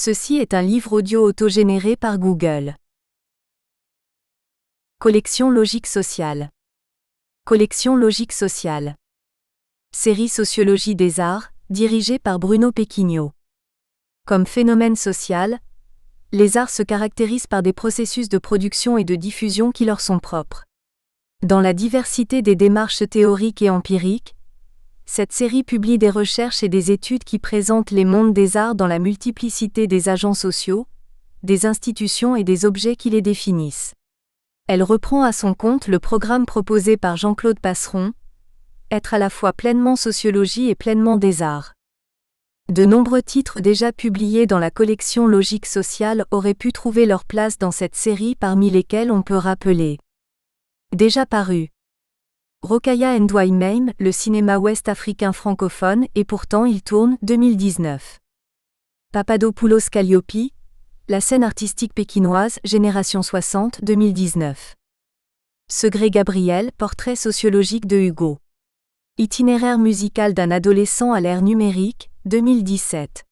Ceci est un livre audio autogénéré par Google. Collection Logique sociale. Collection Logique sociale. Série Sociologie des arts, dirigée par Bruno Pequignot. Comme phénomène social, les arts se caractérisent par des processus de production et de diffusion qui leur sont propres. Dans la diversité des démarches théoriques et empiriques, cette série publie des recherches et des études qui présentent les mondes des arts dans la multiplicité des agents sociaux, des institutions et des objets qui les définissent. Elle reprend à son compte le programme proposé par Jean-Claude Passeron, être à la fois pleinement sociologie et pleinement des arts. De nombreux titres déjà publiés dans la collection Logique sociale auraient pu trouver leur place dans cette série, parmi lesquels on peut rappeler déjà paru Rokhaya Ndouaye-Mame, le cinéma ouest-africain francophone, et pourtant il tourne, 2019. Papadopoulos Calliope, la scène artistique pékinoise, Génération 60, 2019. Segré Gabriel, portrait sociologique de Hugo. Itinéraire musical d'un adolescent à l'ère numérique, 2017.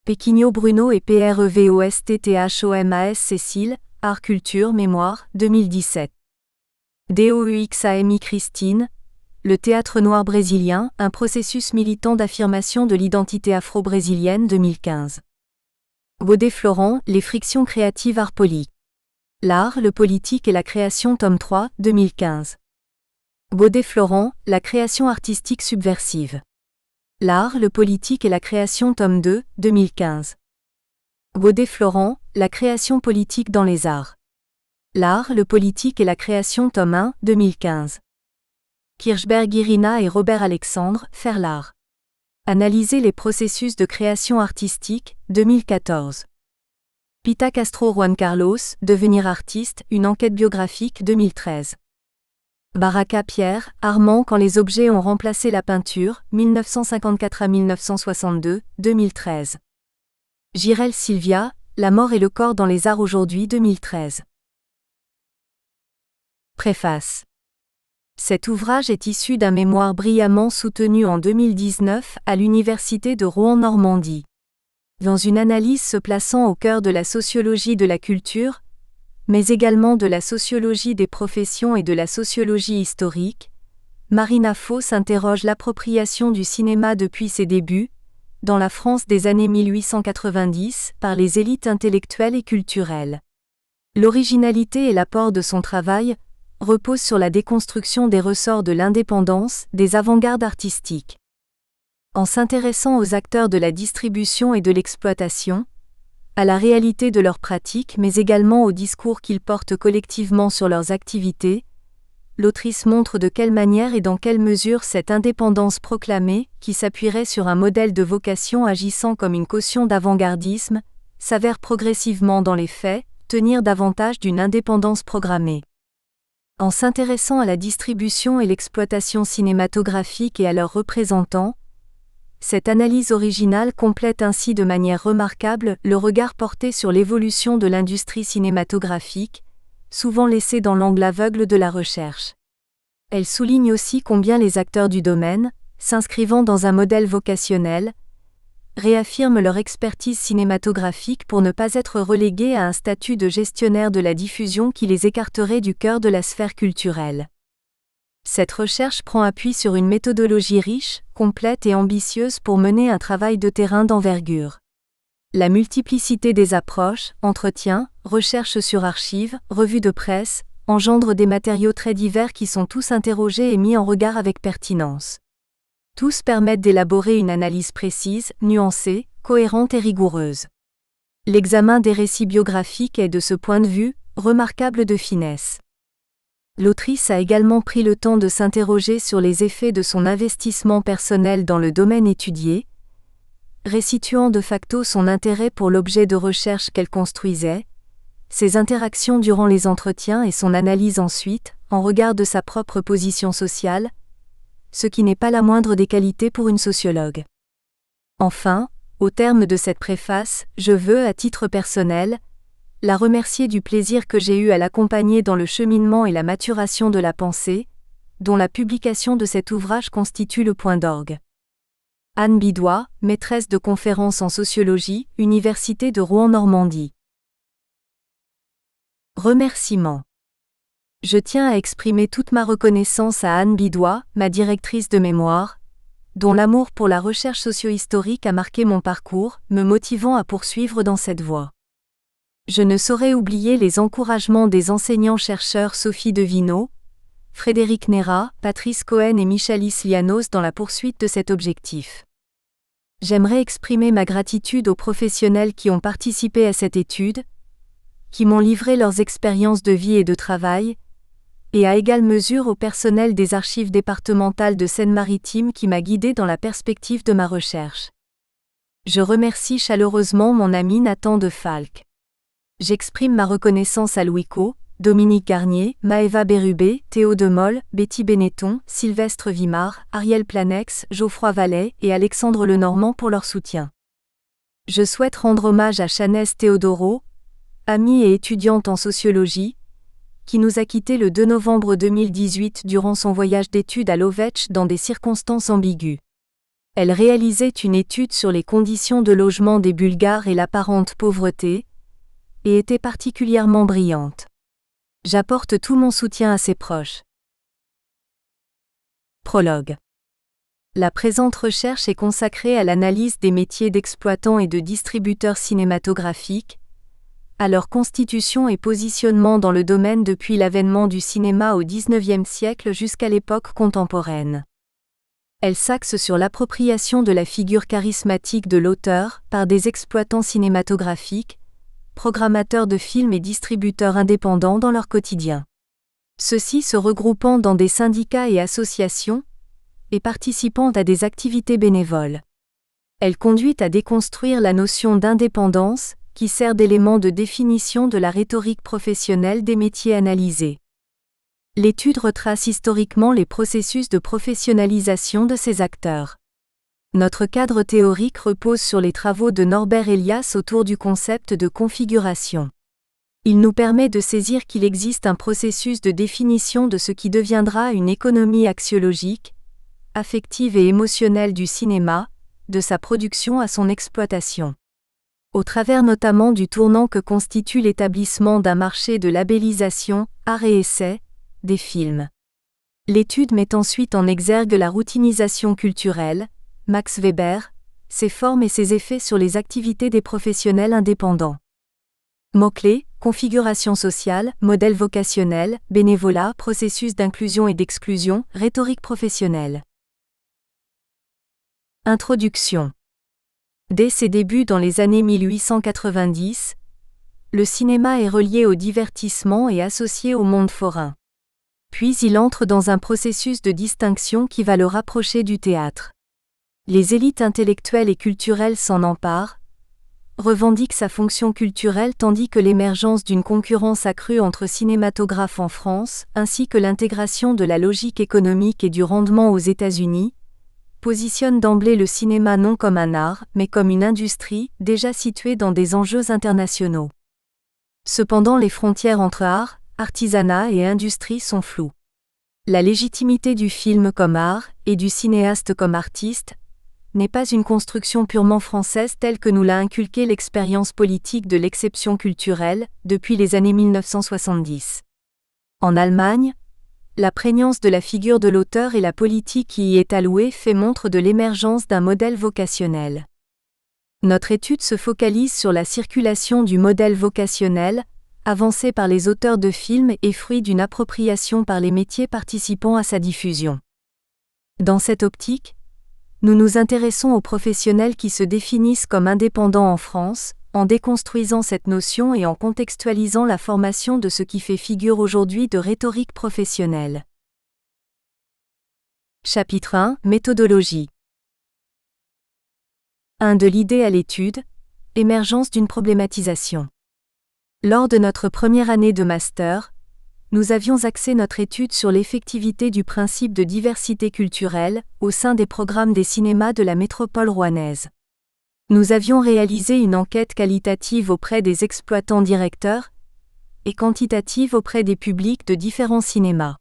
Pequignot Bruno et PREVOSTTHOMAS Cécile, Art Culture Mémoire, 2017. DOUXAMI Christine, le théâtre noir brésilien, un processus militant d'affirmation de l'identité afro-brésilienne, 2015. Baudet Florent, les frictions créatives art poli. L'art, le politique et la création, tome 3, 2015. Baudet Florent, la création artistique subversive. L'art, le politique et la création, tome 2, 2015. Baudet Florent, la création politique dans les arts. L'art, le politique et la création, tome 1, 2015. Kirchberg Irina et Robert Alexandre, faire l'art. Analyser les processus de création artistique, 2014. Pita Castro Juan Carlos, devenir artiste, une enquête biographique, 2013. Baraka Pierre, Armand quand les objets ont remplacé la peinture, 1954 à 1962, 2013. Girel Sylvia, la mort et le corps dans les arts aujourd'hui, 2013. Préface. Cet ouvrage est issu d'un mémoire brillamment soutenu en 2019 à l'Université de Rouen-Normandie. Dans une analyse se plaçant au cœur de la sociologie de la culture, mais également de la sociologie des professions et de la sociologie historique, Marina Foss interroge l'appropriation du cinéma depuis ses débuts, dans la France des années 1890, par les élites intellectuelles et culturelles. L'originalité et l'apport de son travail repose sur la déconstruction des ressorts de l'indépendance, des avant-gardes artistiques. En s'intéressant aux acteurs de la distribution et de l'exploitation, à la réalité de leurs pratiques mais également au discours qu'ils portent collectivement sur leurs activités, l'autrice montre de quelle manière et dans quelle mesure cette indépendance proclamée, qui s'appuierait sur un modèle de vocation agissant comme une caution d'avant-gardisme, s'avère progressivement dans les faits, tenir davantage d'une indépendance programmée. En s'intéressant à la distribution et l'exploitation cinématographique et à leurs représentants, cette analyse originale complète ainsi de manière remarquable le regard porté sur l'évolution de l'industrie cinématographique, souvent laissée dans l'angle aveugle de la recherche. Elle souligne aussi combien les acteurs du domaine, s'inscrivant dans un modèle vocationnel, réaffirment leur expertise cinématographique pour ne pas être relégués à un statut de gestionnaire de la diffusion qui les écarterait du cœur de la sphère culturelle. Cette recherche prend appui sur une méthodologie riche, complète et ambitieuse pour mener un travail de terrain d'envergure. La multiplicité des approches, entretiens, recherches sur archives, revues de presse, engendre des matériaux très divers qui sont tous interrogés et mis en regard avec pertinence. Tous permettent d'élaborer une analyse précise, nuancée, cohérente et rigoureuse. L'examen des récits biographiques est de ce point de vue, remarquable de finesse. L'autrice a également pris le temps de s'interroger sur les effets de son investissement personnel dans le domaine étudié, restituant de facto son intérêt pour l'objet de recherche qu'elle construisait, ses interactions durant les entretiens et son analyse ensuite, en regard de sa propre position sociale, ce qui n'est pas la moindre des qualités pour une sociologue. Enfin, au terme de cette préface, je veux, à titre personnel, la remercier du plaisir que j'ai eu à l'accompagner dans le cheminement et la maturation de la pensée, dont la publication de cet ouvrage constitue le point d'orgue. Anne Bidois, maîtresse de conférences en sociologie, Université de Rouen-Normandie. Remerciements. Je tiens à exprimer toute ma reconnaissance à Anne Bidois, ma directrice de mémoire, dont l'amour pour la recherche socio-historique a marqué mon parcours, me motivant à poursuivre dans cette voie. Je ne saurais oublier les encouragements des enseignants-chercheurs Sophie Devineau, Frédéric Nérat, Patrice Cohen et Michalis Lianos dans la poursuite de cet objectif. J'aimerais exprimer ma gratitude aux professionnels qui ont participé à cette étude, qui m'ont livré leurs expériences de vie et de travail, et à égale mesure au personnel des archives départementales de Seine-Maritime qui m'a guidé dans la perspective de ma recherche. Je remercie chaleureusement mon ami Nathan de Falck. J'exprime ma reconnaissance à Louis Co, Dominique Garnier, Maëva Bérubé, Théo Demol, Betty Benetton, Sylvestre Vimard, Ariel Planex, Geoffroy Vallet et Alexandre Lenormand pour leur soutien. Je souhaite rendre hommage à Chanès Théodoro, amie et étudiante en sociologie, qui nous a quittés le 2 novembre 2018 durant son voyage d'études à Lovech dans des circonstances ambiguës. Elle réalisait une étude sur les conditions de logement des Bulgares et l'apparente pauvreté, et était particulièrement brillante. J'apporte tout mon soutien à ses proches. Prologue. La présente recherche est consacrée à l'analyse des métiers d'exploitants et de distributeurs cinématographiques, à leur constitution et positionnement dans le domaine depuis l'avènement du cinéma au XIXe siècle jusqu'à l'époque contemporaine. Elle s'axe sur l'appropriation de la figure charismatique de l'auteur par des exploitants cinématographiques, programmateurs de films et distributeurs indépendants dans leur quotidien. Ceux-ci se regroupant dans des syndicats et associations, et participant à des activités bénévoles. Elle conduit à déconstruire la notion d'indépendance, qui sert d'élément de définition de la rhétorique professionnelle des métiers analysés. L'étude retrace historiquement les processus de professionnalisation de ces acteurs. Notre cadre théorique repose sur les travaux de Norbert Elias autour du concept de configuration. Il nous permet de saisir qu'il existe un processus de définition de ce qui deviendra une économie axiologique, affective et émotionnelle du cinéma, de sa production à son exploitation. Au travers notamment du tournant que constitue l'établissement d'un marché de labellisation, art et essai, des films. L'étude met ensuite en exergue la routinisation culturelle, Max Weber, ses formes et ses effets sur les activités des professionnels indépendants. Mots-clés, configuration sociale, modèle vocationnel, bénévolat, processus d'inclusion et d'exclusion, rhétorique professionnelle. Introduction. Dès ses débuts dans les années 1890, le cinéma est relié au divertissement et associé au monde forain. Puis il entre dans un processus de distinction qui va le rapprocher du théâtre. Les élites intellectuelles et culturelles s'en emparent, revendiquent sa fonction culturelle tandis que l'émergence d'une concurrence accrue entre cinématographes en France, ainsi que l'intégration de la logique économique et du rendement aux États-Unis, positionne d'emblée le cinéma non comme un art, mais comme une industrie, déjà située dans des enjeux internationaux. Cependant les frontières entre art, artisanat et industrie sont floues. La légitimité du film comme art, et du cinéaste comme artiste, n'est pas une construction purement française telle que nous l'a inculqué l'expérience politique de l'exception culturelle, depuis les années 1970. En Allemagne, la prégnance de la figure de l'auteur et la politique qui y est allouée fait montre de l'émergence d'un modèle vocationnel. Notre étude se focalise sur la circulation du modèle vocationnel, avancé par les auteurs de films et fruit d'une appropriation par les métiers participant à sa diffusion. Dans cette optique, nous nous intéressons aux professionnels qui se définissent comme indépendants en France, en déconstruisant cette notion et en contextualisant la formation de ce qui fait figure aujourd'hui de rhétorique professionnelle. Chapitre 1 : Méthodologie. 1 de l'idée à l'étude, émergence d'une problématisation. Lors de notre première année de master, nous avions axé notre étude sur l'effectivité du principe de diversité culturelle au sein des programmes des cinémas de la métropole rouennaise. Nous avions réalisé une enquête qualitative auprès des exploitants directeurs et quantitative auprès des publics de différents cinémas.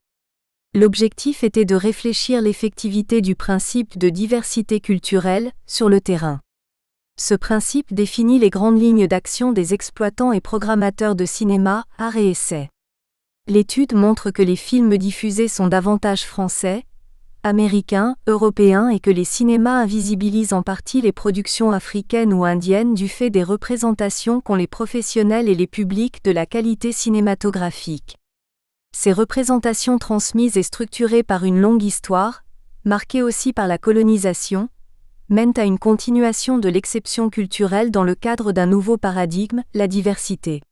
L'objectif était de réfléchir l'effectivité du principe de diversité culturelle sur le terrain. Ce principe définit les grandes lignes d'action des exploitants et programmateurs de cinéma, art et essai. L'étude montre que les films diffusés sont davantage français, américains, européens et que les cinémas invisibilisent en partie les productions africaines ou indiennes du fait des représentations qu'ont les professionnels et les publics de la qualité cinématographique. Ces représentations transmises et structurées par une longue histoire, marquée aussi par la colonisation, mènent à une continuation de l'exception culturelle dans le cadre d'un nouveau paradigme, la diversité.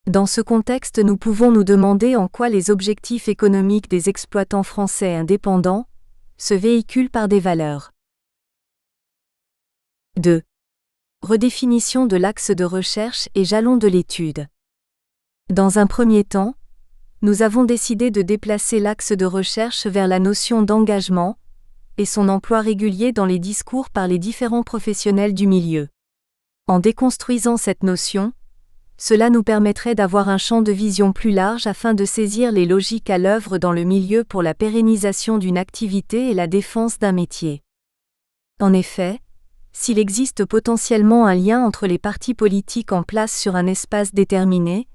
Dans ce contexte, nous pouvons nous demander en quoi les objectifs économiques des exploitants français indépendants se véhiculent par des valeurs. 2. Redéfinition de l'axe de recherche et jalons de l'étude. Dans un premier temps, nous avons décidé de déplacer l'axe de recherche vers la notion d'engagement et son emploi régulier dans les discours par les différents professionnels du milieu. En déconstruisant cette notion, cela nous permettrait d'avoir un champ de vision plus large afin de saisir les logiques à l'œuvre dans le milieu pour la pérennisation d'une activité et la défense d'un métier. En effet, s'il existe potentiellement un lien entre les partis politiques en place sur un espace déterminé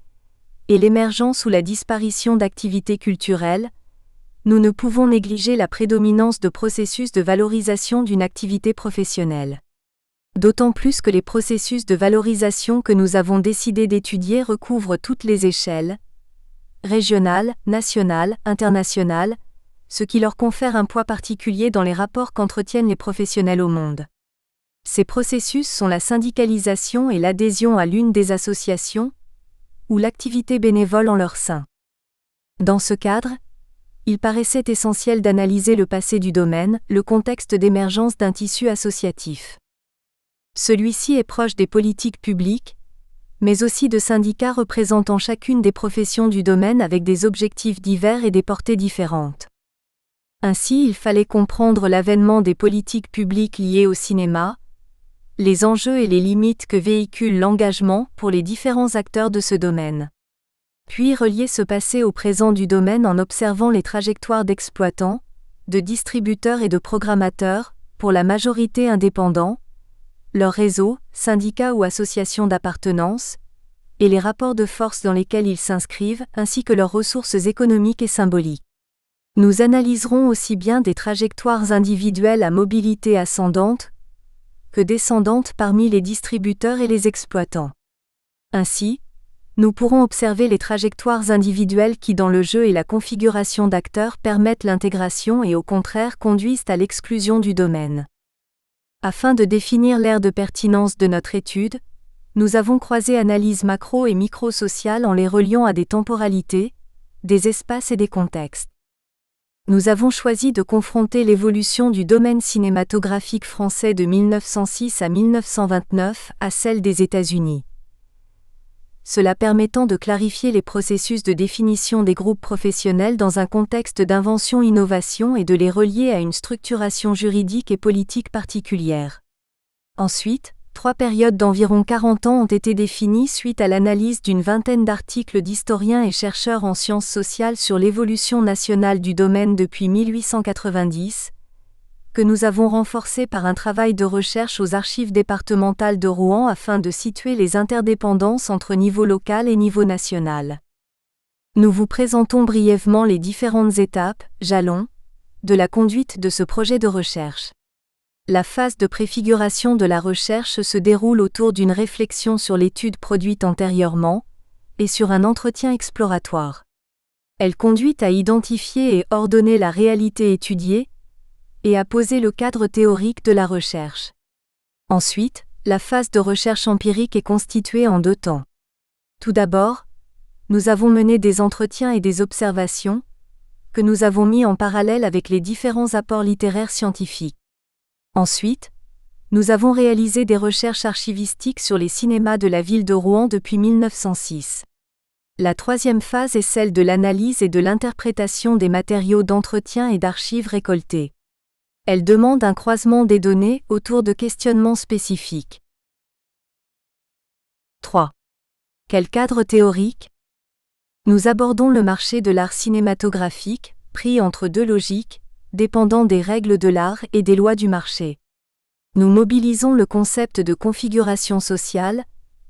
et l'émergence ou la disparition d'activités culturelles, nous ne pouvons négliger la prédominance de processus de valorisation d'une activité professionnelle. D'autant plus que les processus de valorisation que nous avons décidé d'étudier recouvrent toutes les échelles, régionales, nationales, internationales, ce qui leur confère un poids particulier dans les rapports qu'entretiennent les professionnels au monde. Ces processus sont la syndicalisation et l'adhésion à l'une des associations, ou l'activité bénévole en leur sein. Dans ce cadre, il paraissait essentiel d'analyser le passé du domaine, le contexte d'émergence d'un tissu associatif. Celui-ci est proche des politiques publiques, mais aussi de syndicats représentant chacune des professions du domaine avec des objectifs divers et des portées différentes. Ainsi, il fallait comprendre l'avènement des politiques publiques liées au cinéma, les enjeux et les limites que véhicule l'engagement pour les différents acteurs de ce domaine. Puis relier ce passé au présent du domaine en observant les trajectoires d'exploitants, de distributeurs et de programmateurs, pour la majorité indépendants, leurs réseaux, syndicats ou associations d'appartenance, et les rapports de force dans lesquels ils s'inscrivent, ainsi que leurs ressources économiques et symboliques. Nous analyserons aussi bien des trajectoires individuelles à mobilité ascendante que descendante parmi les distributeurs et les exploitants. Ainsi, nous pourrons observer les trajectoires individuelles qui dans le jeu et la configuration d'acteurs permettent l'intégration et au contraire conduisent à l'exclusion du domaine. Afin de définir l'aire de pertinence de notre étude, nous avons croisé analyse macro et micro-sociale en les reliant à des temporalités, des espaces et des contextes. Nous avons choisi de confronter l'évolution du domaine cinématographique français de 1906 à 1929 à celle des États-Unis. Cela permettant de clarifier les processus de définition des groupes professionnels dans un contexte d'invention-innovation et de les relier à une structuration juridique et politique particulière. Ensuite, 3 périodes d'environ 40 ans ont été définies suite à l'analyse d'une vingtaine d'articles d'historiens et chercheurs en sciences sociales sur l'évolution nationale du domaine depuis 1890, que nous avons renforcé par un travail de recherche aux archives départementales de Rouen afin de situer les interdépendances entre niveau local et niveau national. Nous vous présentons brièvement les différentes étapes, jalons, de la conduite de ce projet de recherche. La phase de préfiguration de la recherche se déroule autour d'une réflexion sur l'étude produite antérieurement, et sur un entretien exploratoire. Elle conduit à identifier et ordonner la réalité étudiée, et à poser le cadre théorique de la recherche. Ensuite, la phase de recherche empirique est constituée en 2 temps. Tout d'abord, nous avons mené des entretiens et des observations, que nous avons mis en parallèle avec les différents apports littéraires scientifiques. Ensuite, nous avons réalisé des recherches archivistiques sur les cinémas de la ville de Rouen depuis 1906. La 3e phase est celle de l'analyse et de l'interprétation des matériaux d'entretien et d'archives récoltés. Elle demande un croisement des données autour de questionnements spécifiques. 3. Quel cadre théorique ? Nous abordons le marché de l'art cinématographique, pris entre deux logiques, dépendant des règles de l'art et des lois du marché. Nous mobilisons le concept de configuration sociale,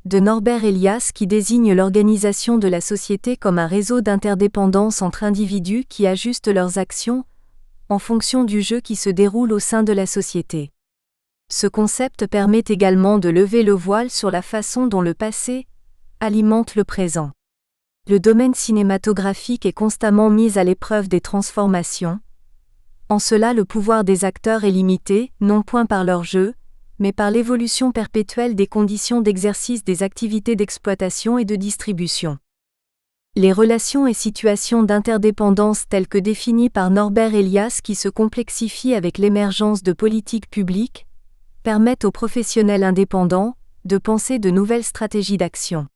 de Norbert Elias qui désigne l'organisation de la société comme un réseau d'interdépendance entre individus qui ajustent leurs actions, en fonction du jeu qui se déroule au sein de la société. Ce concept permet également de lever le voile sur la façon dont le passé alimente le présent. Le domaine cinématographique est constamment mis à l'épreuve des transformations. En cela, le pouvoir des acteurs est limité, non point par leur jeu, mais par l'évolution perpétuelle des conditions d'exercice des activités d'exploitation et de distribution. Les relations et situations d'interdépendance telles que définies par Norbert Elias qui se complexifient avec l'émergence de politiques publiques, permettent aux professionnels indépendants de penser de nouvelles stratégies d'action.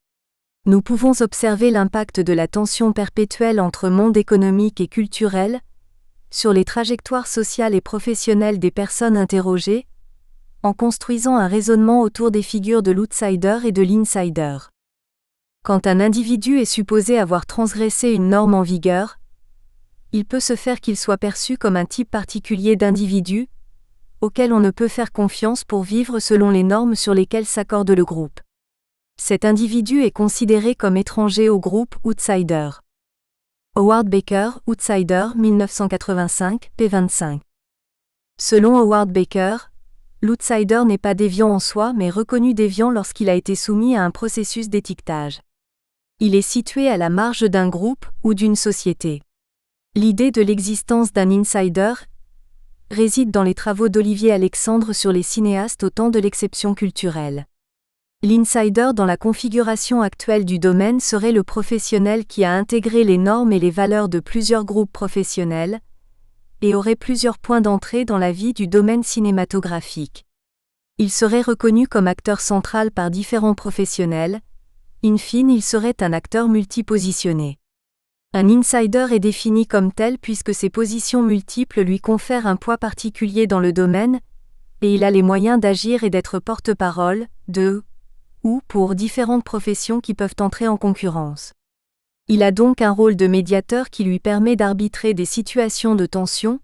Nous pouvons observer l'impact de la tension perpétuelle entre monde économique et culturel sur les trajectoires sociales et professionnelles des personnes interrogées, en construisant un raisonnement autour des figures de l'outsider et de l'insider. Quand un individu est supposé avoir transgressé une norme en vigueur, il peut se faire qu'il soit perçu comme un type particulier d'individu, auquel on ne peut faire confiance pour vivre selon les normes sur lesquelles s'accorde le groupe. Cet individu est considéré comme étranger au groupe outsider. Howard Baker, Outsider, 1985, p. 25. Selon Howard Baker, l'outsider n'est pas déviant en soi mais reconnu déviant lorsqu'il a été soumis à un processus d'étiquetage. Il est situé à la marge d'un groupe ou d'une société. L'idée de l'existence d'un insider réside dans les travaux d'Olivier Alexandre sur les cinéastes au temps de l'exception culturelle. L'insider dans la configuration actuelle du domaine serait le professionnel qui a intégré les normes et les valeurs de plusieurs groupes professionnels et aurait plusieurs points d'entrée dans la vie du domaine cinématographique. Il serait reconnu comme acteur central par différents professionnels. In fine, il serait un acteur multipositionné. Un insider est défini comme tel puisque ses positions multiples lui confèrent un poids particulier dans le domaine, et il a les moyens d'agir et d'être porte-parole, de ou pour différentes professions qui peuvent entrer en concurrence. Il a donc un rôle de médiateur qui lui permet d'arbitrer des situations de tension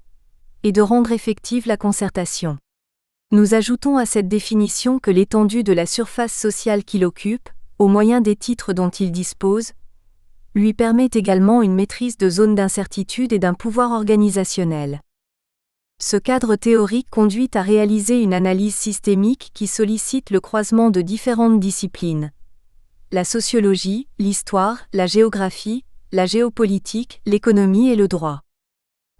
et de rendre effective la concertation. Nous ajoutons à cette définition que l'étendue de la surface sociale qu'il occupe, au moyen des titres dont il dispose, lui permet également une maîtrise de zones d'incertitude et d'un pouvoir organisationnel. Ce cadre théorique conduit à réaliser une analyse systémique qui sollicite le croisement de différentes disciplines. La sociologie, l'histoire, la géographie, la géopolitique, l'économie et le droit.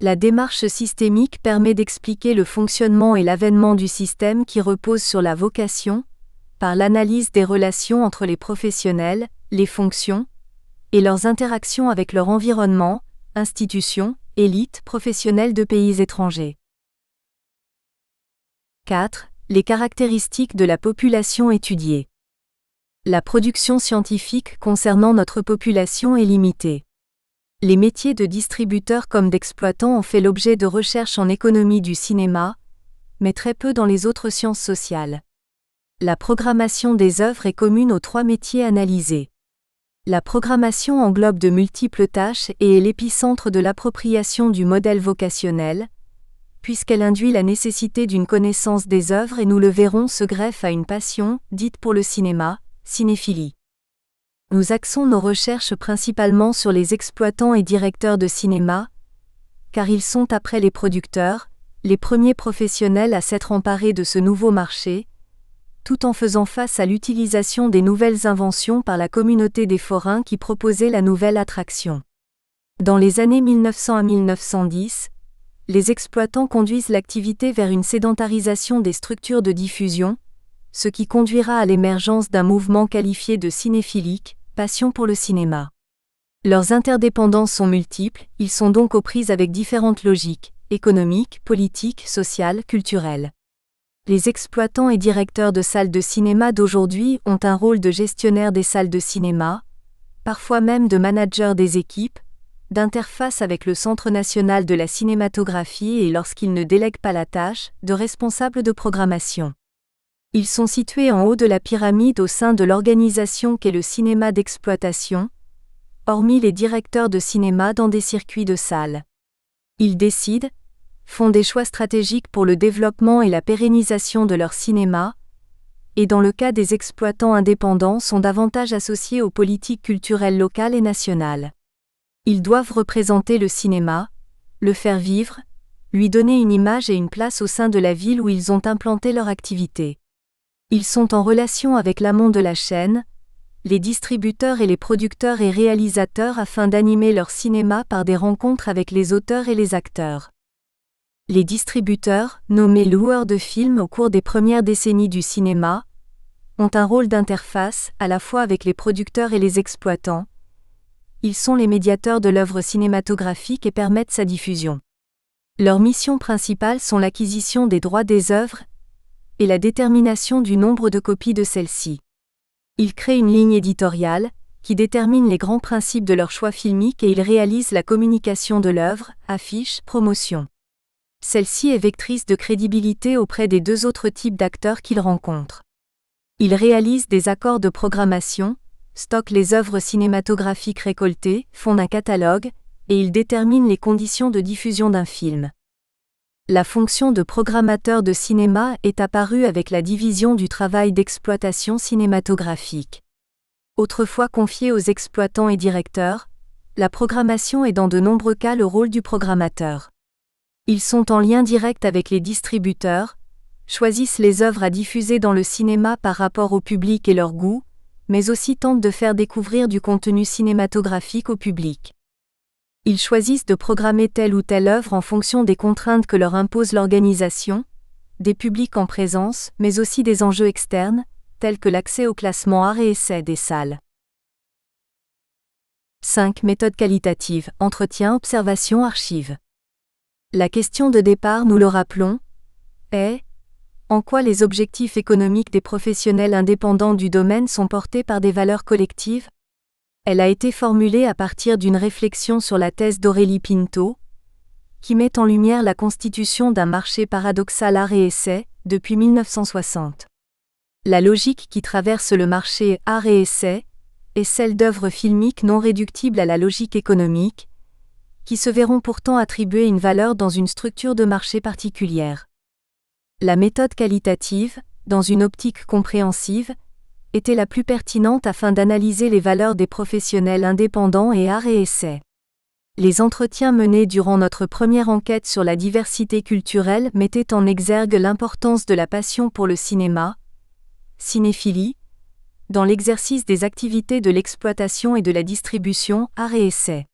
La démarche systémique permet d'expliquer le fonctionnement et l'avènement du système qui repose sur la vocation, par l'analyse des relations entre les professionnels, les fonctions, et leurs interactions avec leur environnement, institutions, élites professionnelles de pays étrangers. 4. Les caractéristiques de la population étudiée. La production scientifique concernant notre population est limitée. Les métiers de distributeurs comme d'exploitants ont fait l'objet de recherches en économie du cinéma, mais très peu dans les autres sciences sociales. La programmation des œuvres est commune aux trois métiers analysés. La programmation englobe de multiples tâches et est l'épicentre de l'appropriation du modèle vocationnel, puisqu'elle induit la nécessité d'une connaissance des œuvres et nous le verrons se greffe à une passion, dite pour le cinéma, cinéphilie. Nous axons nos recherches principalement sur les exploitants et directeurs de cinéma, car ils sont après les producteurs, les premiers professionnels à s'être emparés de ce nouveau marché, tout en faisant face à l'utilisation des nouvelles inventions par la communauté des forains qui proposait la nouvelle attraction. Dans les années 1900 à 1910, les exploitants conduisent l'activité vers une sédentarisation des structures de diffusion, ce qui conduira à l'émergence d'un mouvement qualifié de cinéphilique, passion pour le cinéma. Leurs interdépendances sont multiples, ils sont donc aux prises avec différentes logiques, économiques, politiques, sociales, culturelles. Les exploitants et directeurs de salles de cinéma d'aujourd'hui ont un rôle de gestionnaire des salles de cinéma, parfois même de manager des équipes, d'interface avec le Centre national de la cinématographie et lorsqu'ils ne délèguent pas la tâche, de responsable de programmation. Ils sont situés en haut de la pyramide au sein de l'organisation qu'est le cinéma d'exploitation, hormis les directeurs de cinéma dans des circuits de salles. Ils décident, font des choix stratégiques pour le développement et la pérennisation de leur cinéma, et dans le cas des exploitants indépendants sont davantage associés aux politiques culturelles locales et nationales. Ils doivent représenter le cinéma, le faire vivre, lui donner une image et une place au sein de la ville où ils ont implanté leur activité. Ils sont en relation avec l'amont de la chaîne, les distributeurs et les producteurs et réalisateurs afin d'animer leur cinéma par des rencontres avec les auteurs et les acteurs. Les distributeurs, nommés loueurs de films au cours des premières décennies du cinéma, ont un rôle d'interface à la fois avec les producteurs et les exploitants. Ils sont les médiateurs de l'œuvre cinématographique et permettent sa diffusion. Leurs missions principales sont l'acquisition des droits des œuvres et la détermination du nombre de copies de celles-ci. Ils créent une ligne éditoriale qui détermine les grands principes de leur choix filmique et ils réalisent la communication de l'œuvre, affiches, promotion. Celle-ci est vectrice de crédibilité auprès des deux autres types d'acteurs qu'ils rencontrent. Ils réalisent des accords de programmation, stockent les œuvres cinématographiques récoltées, font un catalogue, et ils déterminent les conditions de diffusion d'un film. La fonction de programmateur de cinéma est apparue avec la division du travail d'exploitation cinématographique. Autrefois confiée aux exploitants et directeurs, la programmation est dans de nombreux cas le rôle du programmateur. Ils sont en lien direct avec les distributeurs, choisissent les œuvres à diffuser dans le cinéma par rapport au public et leur goût, mais aussi tentent de faire découvrir du contenu cinématographique au public. Ils choisissent de programmer telle ou telle œuvre en fonction des contraintes que leur impose l'organisation, des publics en présence, mais aussi des enjeux externes, tels que l'accès au classement art et essai des salles. 5. Méthode qualitative, entretien, observation, archive. La question de départ, nous le rappelons, est en quoi les objectifs économiques des professionnels indépendants du domaine sont portés par des valeurs collectives? Elle a été formulée à partir d'une réflexion sur la thèse d'Aurélie Pinto, qui met en lumière la constitution d'un marché paradoxal art et essai, depuis 1960. La logique qui traverse le marché art et essai est celle d'œuvres filmiques non réductibles à la logique économique, qui se verront pourtant attribuer une valeur dans une structure de marché particulière. La méthode qualitative, dans une optique compréhensive, était la plus pertinente afin d'analyser les valeurs des professionnels indépendants et art et essai. Les entretiens menés durant notre première enquête sur la diversité culturelle mettaient en exergue l'importance de la passion pour le cinéma, cinéphilie, dans l'exercice des activités de l'exploitation et de la distribution art et essai.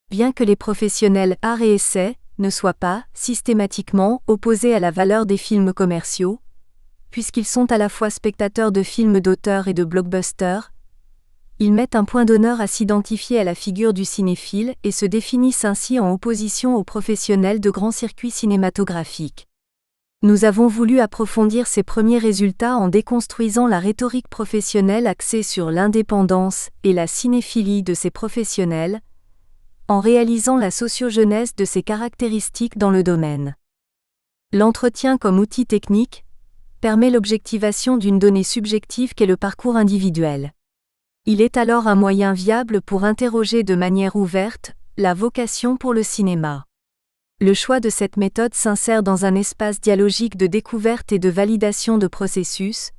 Bien que les professionnels art et essai ne soient pas, systématiquement, opposés à la valeur des films commerciaux, puisqu'ils sont à la fois spectateurs de films d'auteur et de blockbusters, ils mettent un point d'honneur à s'identifier à la figure du cinéphile et se définissent ainsi en opposition aux professionnels de grands circuits cinématographiques. Nous avons voulu approfondir ces premiers résultats en déconstruisant la rhétorique professionnelle axée sur l'indépendance et la cinéphilie de ces professionnels, en réalisant la sociogenèse de ces caractéristiques dans le domaine. L'entretien comme outil technique permet l'objectivation d'une donnée subjective qu'est le parcours individuel. Il est alors un moyen viable pour interroger de manière ouverte la vocation pour le cinéma. Le choix de cette méthode s'insère dans un espace dialogique de découverte et de validation de processus,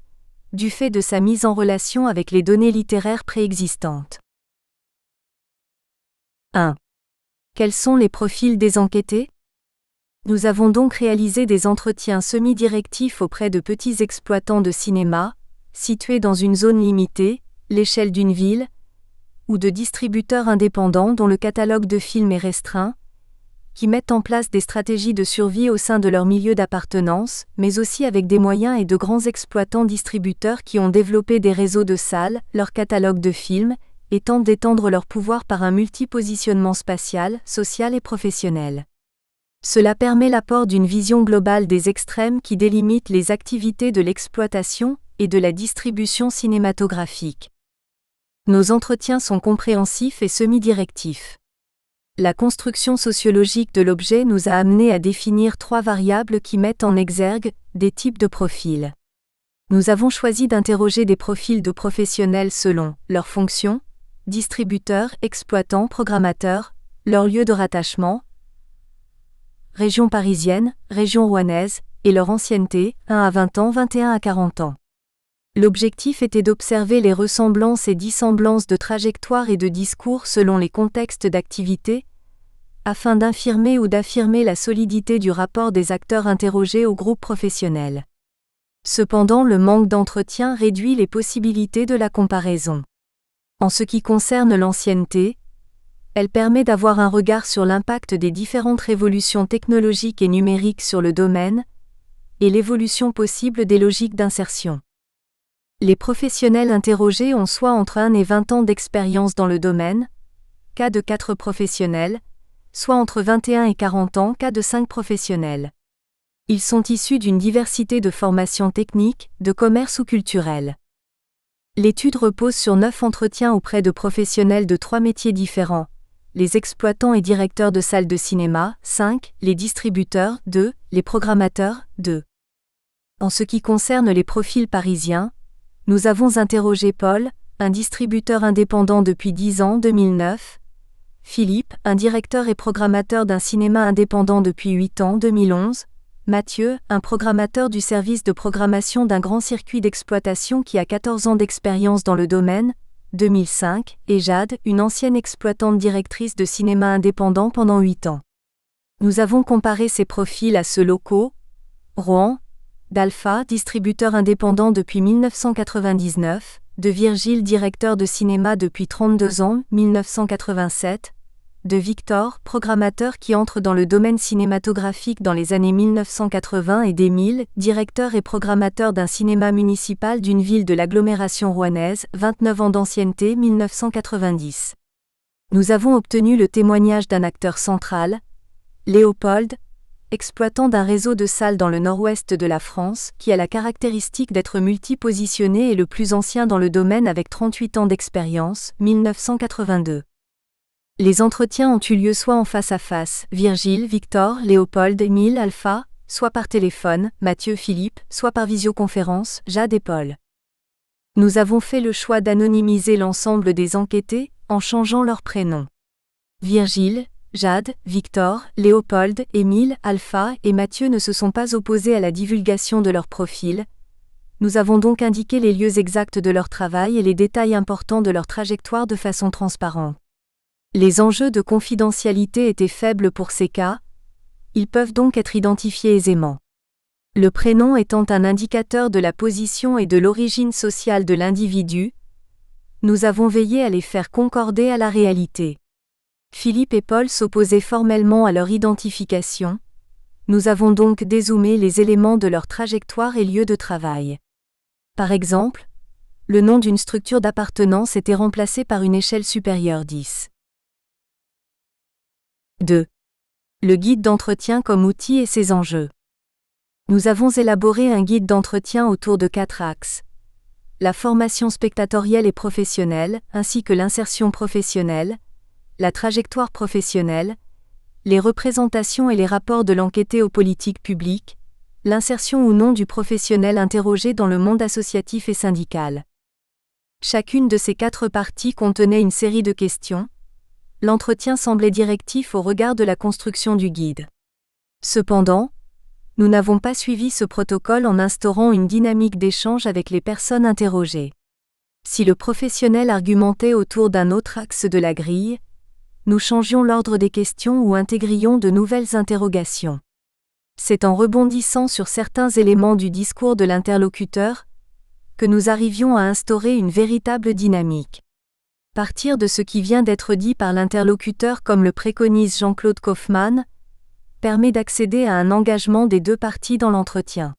du fait de sa mise en relation avec les données littéraires préexistantes. 1. Quels sont les profils des enquêtés ? Nous avons donc réalisé des entretiens semi-directifs auprès de petits exploitants de cinéma, situés dans une zone limitée, l'échelle d'une ville, ou de distributeurs indépendants dont le catalogue de films est restreint, qui mettent en place des stratégies de survie au sein de leur milieu d'appartenance, mais aussi avec des moyens et de grands exploitants distributeurs qui ont développé des réseaux de salles, leur catalogue de films, et tentent d'étendre leur pouvoir par un multi-positionnement spatial, social et professionnel. Cela permet l'apport d'une vision globale des extrêmes qui délimitent les activités de l'exploitation et de la distribution cinématographique. Nos entretiens sont compréhensifs et semi-directifs. La construction sociologique de l'objet nous a amenés à définir 3 variables qui mettent en exergue des types de profils. Nous avons choisi d'interroger des profils de professionnels selon leur fonction, distributeurs, exploitants, programmateurs, leur lieu de rattachement, région parisienne, région rouennaise, et leur ancienneté, 1 à 20 ans, 21 à 40 ans. L'objectif était d'observer les ressemblances et dissemblances de trajectoires et de discours selon les contextes d'activité, afin d'infirmer ou d'affirmer la solidité du rapport des acteurs interrogés au groupe professionnel. Cependant, le manque d'entretien réduit les possibilités de la comparaison. En ce qui concerne l'ancienneté, elle permet d'avoir un regard sur l'impact des différentes révolutions technologiques et numériques sur le domaine, et l'évolution possible des logiques d'insertion. Les professionnels interrogés ont soit entre 1 et 20 ans d'expérience dans le domaine, cas de 4 professionnels, soit entre 21 et 40 ans, cas de 5 professionnels. Ils sont issus d'une diversité de formations techniques, de commerce ou culturelles. L'étude repose sur 9 entretiens auprès de professionnels de 3 métiers différents, les exploitants et directeurs de salles de cinéma, 5, les distributeurs, 2, les programmateurs, 2. En ce qui concerne les profils parisiens, nous avons interrogé Paul, un distributeur indépendant depuis 10 ans, 2009, Philippe, un directeur et programmateur d'un cinéma indépendant depuis 8 ans, 2011, Mathieu, un programmateur du service de programmation d'un grand circuit d'exploitation qui a 14 ans d'expérience dans le domaine, 2005, et Jade, une ancienne exploitante directrice de cinéma indépendant pendant 8 ans. Nous avons comparé ces profils à ceux locaux, Rouen, d'Alpha, distributeur indépendant depuis 1999, de Virgile, directeur de cinéma depuis 32 ans, 1987, de Victor, programmateur qui entre dans le domaine cinématographique dans les années 1980 et d'Émile, directeur et programmateur d'un cinéma municipal d'une ville de l'agglomération rouennaise, 29 ans d'ancienneté, 1990. Nous avons obtenu le témoignage d'un acteur central, Léopold, exploitant d'un réseau de salles dans le nord-ouest de la France, qui a la caractéristique d'être multi-positionné et le plus ancien dans le domaine avec 38 ans d'expérience, 1982. Les entretiens ont eu lieu soit en face à face, Virgile, Victor, Léopold, Émile, Alpha, soit par téléphone, Mathieu, Philippe, soit par visioconférence, Jade et Paul. Nous avons fait le choix d'anonymiser l'ensemble des enquêtés, en changeant leurs prénoms. Virgile, Jade, Victor, Léopold, Émile, Alpha et Mathieu ne se sont pas opposés à la divulgation de leur profil. Nous avons donc indiqué les lieux exacts de leur travail et les détails importants de leur trajectoire de façon transparente. Les enjeux de confidentialité étaient faibles pour ces cas, ils peuvent donc être identifiés aisément. Le prénom étant un indicateur de la position et de l'origine sociale de l'individu, nous avons veillé à les faire concorder à la réalité. Philippe et Paul s'opposaient formellement à leur identification, nous avons donc dézoomé les éléments de leur trajectoire et lieu de travail. Par exemple, le nom d'une structure d'appartenance était remplacé par une échelle supérieure 10. 2. Le guide d'entretien comme outil et ses enjeux. Nous avons élaboré un guide d'entretien autour de 4 axes. La formation spectatorielle et professionnelle, ainsi que l'insertion professionnelle, la trajectoire professionnelle, les représentations et les rapports de l'enquêté aux politiques publiques, l'insertion ou non du professionnel interrogé dans le monde associatif et syndical. Chacune de ces 4 parties contenait une série de questions. L'entretien semblait directif au regard de la construction du guide. Cependant, nous n'avons pas suivi ce protocole en instaurant une dynamique d'échange avec les personnes interrogées. Si le professionnel argumentait autour d'un autre axe de la grille, nous changions l'ordre des questions ou intégrions de nouvelles interrogations. C'est en rebondissant sur certains éléments du discours de l'interlocuteur que nous arrivions à instaurer une véritable dynamique. Partir de ce qui vient d'être dit par l'interlocuteur comme le préconise Jean-Claude Kaufmann, permet d'accéder à un engagement des 2 parties dans l'entretien.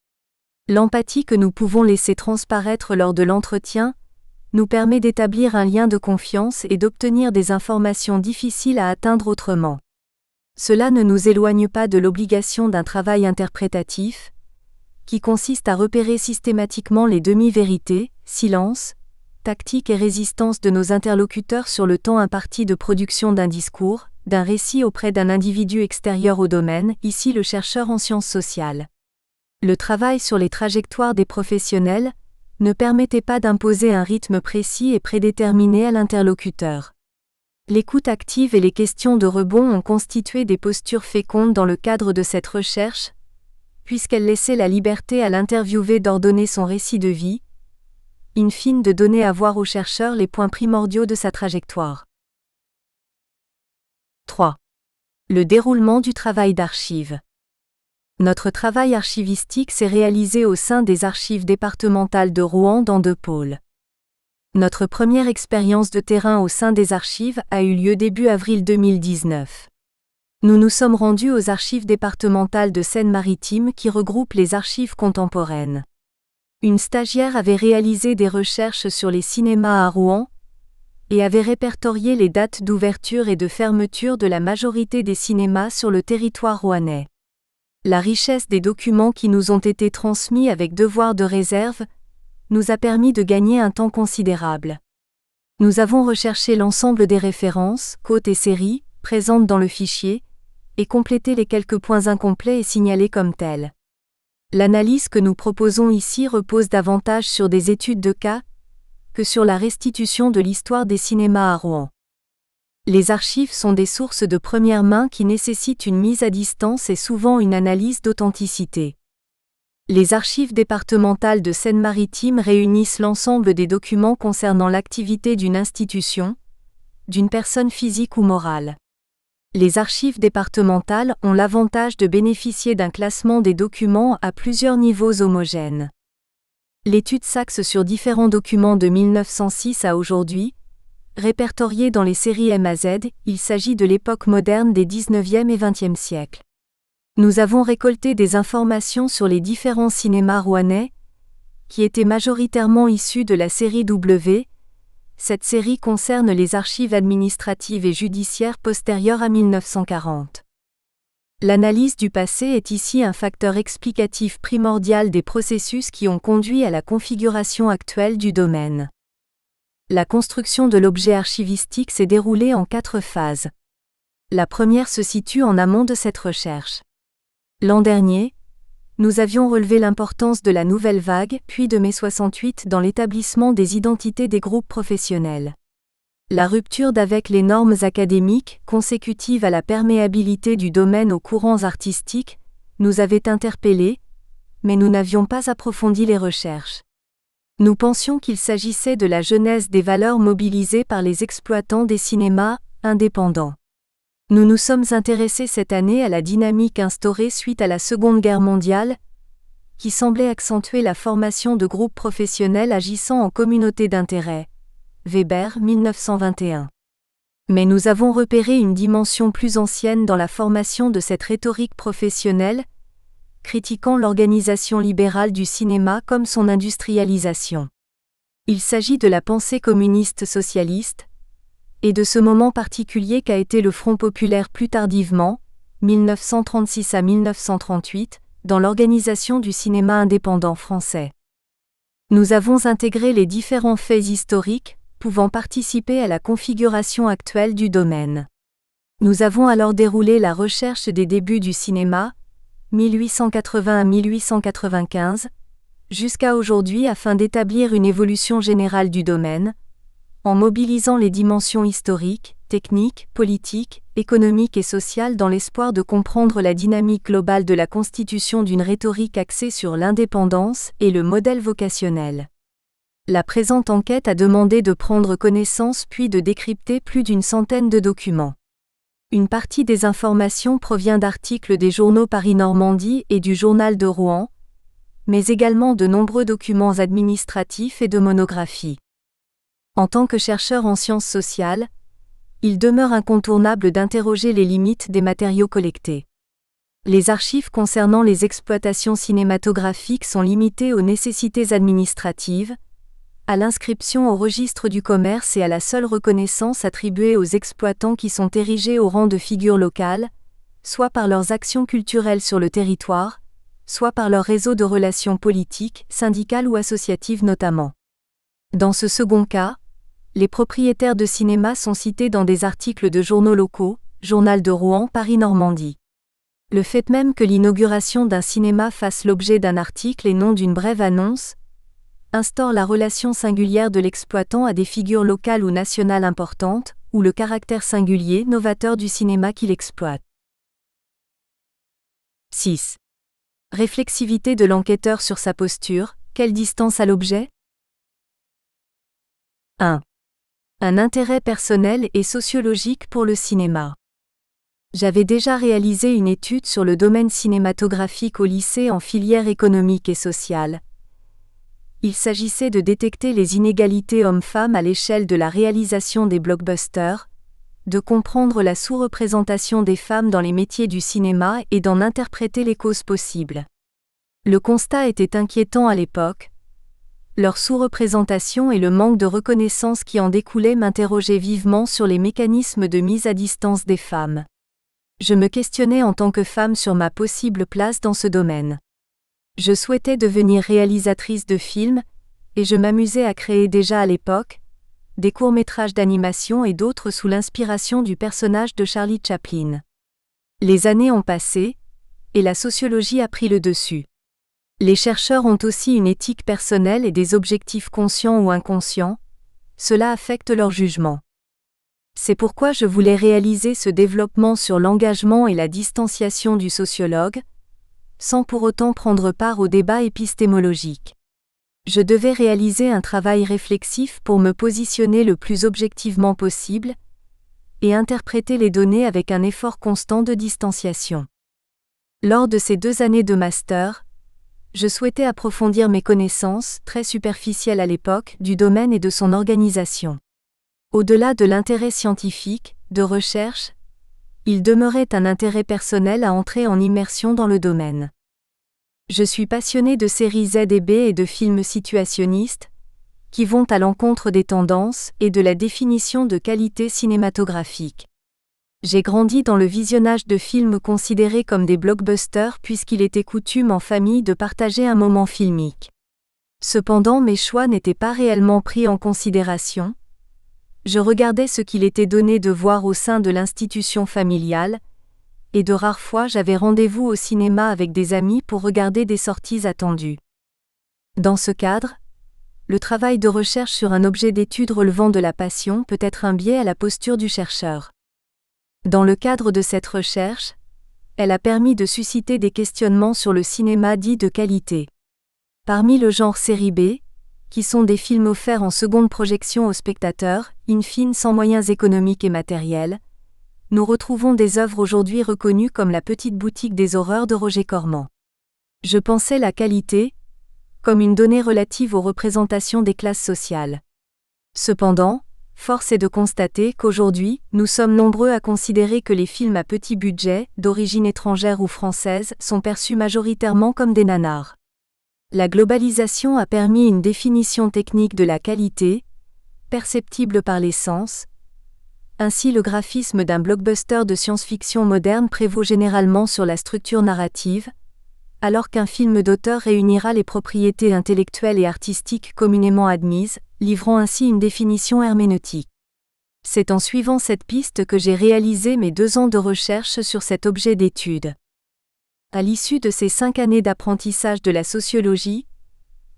L'empathie que nous pouvons laisser transparaître lors de l'entretien nous permet d'établir un lien de confiance et d'obtenir des informations difficiles à atteindre autrement. Cela ne nous éloigne pas de l'obligation d'un travail interprétatif, qui consiste à repérer systématiquement les demi-vérités, silences, tactique et résistance de nos interlocuteurs sur le temps imparti de production d'un discours, d'un récit auprès d'un individu extérieur au domaine, ici le chercheur en sciences sociales. Le travail sur les trajectoires des professionnels ne permettait pas d'imposer un rythme précis et prédéterminé à l'interlocuteur. L'écoute active et les questions de rebond ont constitué des postures fécondes dans le cadre de cette recherche, puisqu'elles laissaient la liberté à l'interviewé d'ordonner son récit de vie, in fine de donner à voir au chercheur les points primordiaux de sa trajectoire. 3. Le déroulement du travail d'archive. Notre travail archivistique s'est réalisé au sein des archives départementales de Rouen dans 2 pôles. Notre première expérience de terrain au sein des archives a eu lieu début avril 2019. Nous nous sommes rendus aux archives départementales de Seine-Maritime qui regroupent les archives contemporaines. Une stagiaire avait réalisé des recherches sur les cinémas à Rouen et avait répertorié les dates d'ouverture et de fermeture de la majorité des cinémas sur le territoire rouennais. La richesse des documents qui nous ont été transmis avec devoir de réserve nous a permis de gagner un temps considérable. Nous avons recherché l'ensemble des références, cotes et séries, présentes dans le fichier, et complété les quelques points incomplets et signalés comme tels. L'analyse que nous proposons ici repose davantage sur des études de cas que sur la restitution de l'histoire des cinémas à Rouen. Les archives sont des sources de première main qui nécessitent une mise à distance et souvent une analyse d'authenticité. Les archives départementales de Seine-Maritime réunissent l'ensemble des documents concernant l'activité d'une institution, d'une personne physique ou morale. Les archives départementales ont l'avantage de bénéficier d'un classement des documents à plusieurs niveaux homogènes. L'étude s'axe sur différents documents de 1906 à aujourd'hui, répertoriés dans les séries M à Z. Il s'agit de l'époque moderne des 19e et 20e siècles. Nous avons récolté des informations sur les différents cinémas rouennais, qui étaient majoritairement issus de la série W. Cette série concerne les archives administratives et judiciaires postérieures à 1940. L'analyse du passé est ici un facteur explicatif primordial des processus qui ont conduit à la configuration actuelle du domaine. La construction de l'objet archivistique s'est déroulée en 4 phases. La première se situe en amont de cette recherche. L'an dernier, nous avions relevé l'importance de la nouvelle vague, puis de mai 68 dans l'établissement des identités des groupes professionnels. La rupture d'avec les normes académiques, consécutive à la perméabilité du domaine aux courants artistiques, nous avait interpellés, mais nous n'avions pas approfondi les recherches. Nous pensions qu'il s'agissait de la genèse des valeurs mobilisées par les exploitants des cinémas indépendants. Nous nous sommes intéressés cette année à la dynamique instaurée suite à la Seconde Guerre mondiale, qui semblait accentuer la formation de groupes professionnels agissant en communauté d'intérêt. Weber, 1921. Mais nous avons repéré une dimension plus ancienne dans la formation de cette rhétorique professionnelle, critiquant l'organisation libérale du cinéma comme son industrialisation. Il s'agit de la pensée communiste socialiste, et de ce moment particulier qu'a été le Front populaire plus tardivement, 1936 à 1938, dans l'organisation du cinéma indépendant français. Nous avons intégré les différents faits historiques, pouvant participer à la configuration actuelle du domaine. Nous avons alors déroulé la recherche des débuts du cinéma, 1880 à 1895, jusqu'à aujourd'hui afin d'établir une évolution générale du domaine, en mobilisant les dimensions historiques, techniques, politiques, économiques et sociales dans l'espoir de comprendre la dynamique globale de la constitution d'une rhétorique axée sur l'indépendance et le modèle vocationnel. La présente enquête a demandé de prendre connaissance puis de décrypter plus d'une centaine de documents. Une partie des informations provient d'articles des journaux Paris-Normandie et du Journal de Rouen, mais également de nombreux documents administratifs et de monographies. En tant que chercheur en sciences sociales, il demeure incontournable d'interroger les limites des matériaux collectés. Les archives concernant les exploitations cinématographiques sont limitées aux nécessités administratives, à l'inscription au registre du commerce et à la seule reconnaissance attribuée aux exploitants qui sont érigés au rang de figures locales, soit par leurs actions culturelles sur le territoire, soit par leur réseau de relations politiques, syndicales ou associatives notamment. Dans ce second cas, les propriétaires de cinéma sont cités dans des articles de journaux locaux, Journal de Rouen, Paris-Normandie. Le fait même que l'inauguration d'un cinéma fasse l'objet d'un article et non d'une brève annonce, instaure la relation singulière de l'exploitant à des figures locales ou nationales importantes, ou le caractère singulier, novateur du cinéma qu'il exploite. 6. Réflexivité de l'enquêteur sur sa posture, quelle distance à l'objet? 1. Un intérêt personnel et sociologique pour le cinéma. J'avais déjà réalisé une étude sur le domaine cinématographique au lycée en filière économique et sociale. Il s'agissait de détecter les inégalités hommes-femmes à l'échelle de la réalisation des blockbusters, de comprendre la sous-représentation des femmes dans les métiers du cinéma et d'en interpréter les causes possibles. Le constat était inquiétant à l'époque. Leur sous-représentation et le manque de reconnaissance qui en découlait m'interrogeaient vivement sur les mécanismes de mise à distance des femmes. Je me questionnais en tant que femme sur ma possible place dans ce domaine. Je souhaitais devenir réalisatrice de films, et je m'amusais à créer déjà à l'époque des courts-métrages d'animation et d'autres sous l'inspiration du personnage de Charlie Chaplin. Les années ont passé, et la sociologie a pris le dessus. Les chercheurs ont aussi une éthique personnelle et des objectifs conscients ou inconscients, cela affecte leur jugement. C'est pourquoi je voulais réaliser ce développement sur l'engagement et la distanciation du sociologue, sans pour autant prendre part au débat épistémologique. Je devais réaliser un travail réflexif pour me positionner le plus objectivement possible et interpréter les données avec un effort constant de distanciation. Lors de ces 2 années de master, je souhaitais approfondir mes connaissances, très superficielles à l'époque, du domaine et de son organisation. Au-delà de l'intérêt scientifique, de recherche, il demeurait un intérêt personnel à entrer en immersion dans le domaine. Je suis passionné de séries Z et B et de films situationnistes, qui vont à l'encontre des tendances et de la définition de qualité cinématographique. J'ai grandi dans le visionnage de films considérés comme des blockbusters puisqu'il était coutume en famille de partager un moment filmique. Cependant, mes choix n'étaient pas réellement pris en considération. Je regardais ce qu'il était donné de voir au sein de l'institution familiale, et de rares fois j'avais rendez-vous au cinéma avec des amis pour regarder des sorties attendues. Dans ce cadre, le travail de recherche sur un objet d'étude relevant de la passion peut être un biais à la posture du chercheur. Dans le cadre de cette recherche, elle a permis de susciter des questionnements sur le cinéma dit de qualité. Parmi le genre série B, qui sont des films offerts en seconde projection aux spectateurs, in fine sans moyens économiques et matériels, nous retrouvons des œuvres aujourd'hui reconnues comme La Petite Boutique des Horreurs de Roger Corman. Je pensais la qualité comme une donnée relative aux représentations des classes sociales. Cependant, force est de constater qu'aujourd'hui, nous sommes nombreux à considérer que les films à petit budget, d'origine étrangère ou française, sont perçus majoritairement comme des nanars. La globalisation a permis une définition technique de la qualité, perceptible par les sens. Ainsi, le graphisme d'un blockbuster de science-fiction moderne prévaut généralement sur la structure narrative, alors qu'un film d'auteur réunira les propriétés intellectuelles et artistiques communément admises, livrant ainsi une définition herméneutique. C'est en suivant cette piste que j'ai réalisé mes 2 ans de recherche sur cet objet d'étude. À l'issue de ces 5 années d'apprentissage de la sociologie,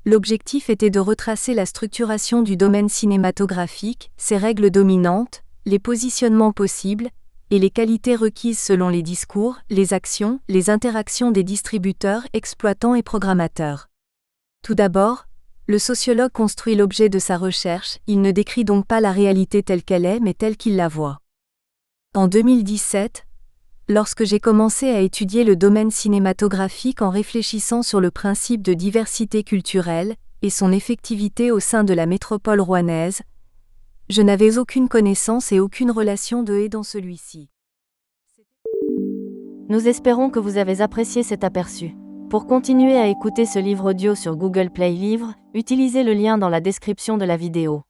l'objectif était de retracer la structuration du domaine cinématographique, ses règles dominantes, les positionnements possibles, et les qualités requises selon les discours, les actions, les interactions des distributeurs, exploitants et programmateurs. Tout d'abord, le sociologue construit l'objet de sa recherche, il ne décrit donc pas la réalité telle qu'elle est mais telle qu'il la voit. En 2017, lorsque j'ai commencé à étudier le domaine cinématographique en réfléchissant sur le principe de diversité culturelle et son effectivité au sein de la métropole rouennaise, je n'avais aucune connaissance et aucune relation de et dans celui-ci. Nous espérons que vous avez apprécié cet aperçu. Pour continuer à écouter ce livre audio sur Google Play Livres, utilisez le lien dans la description de la vidéo.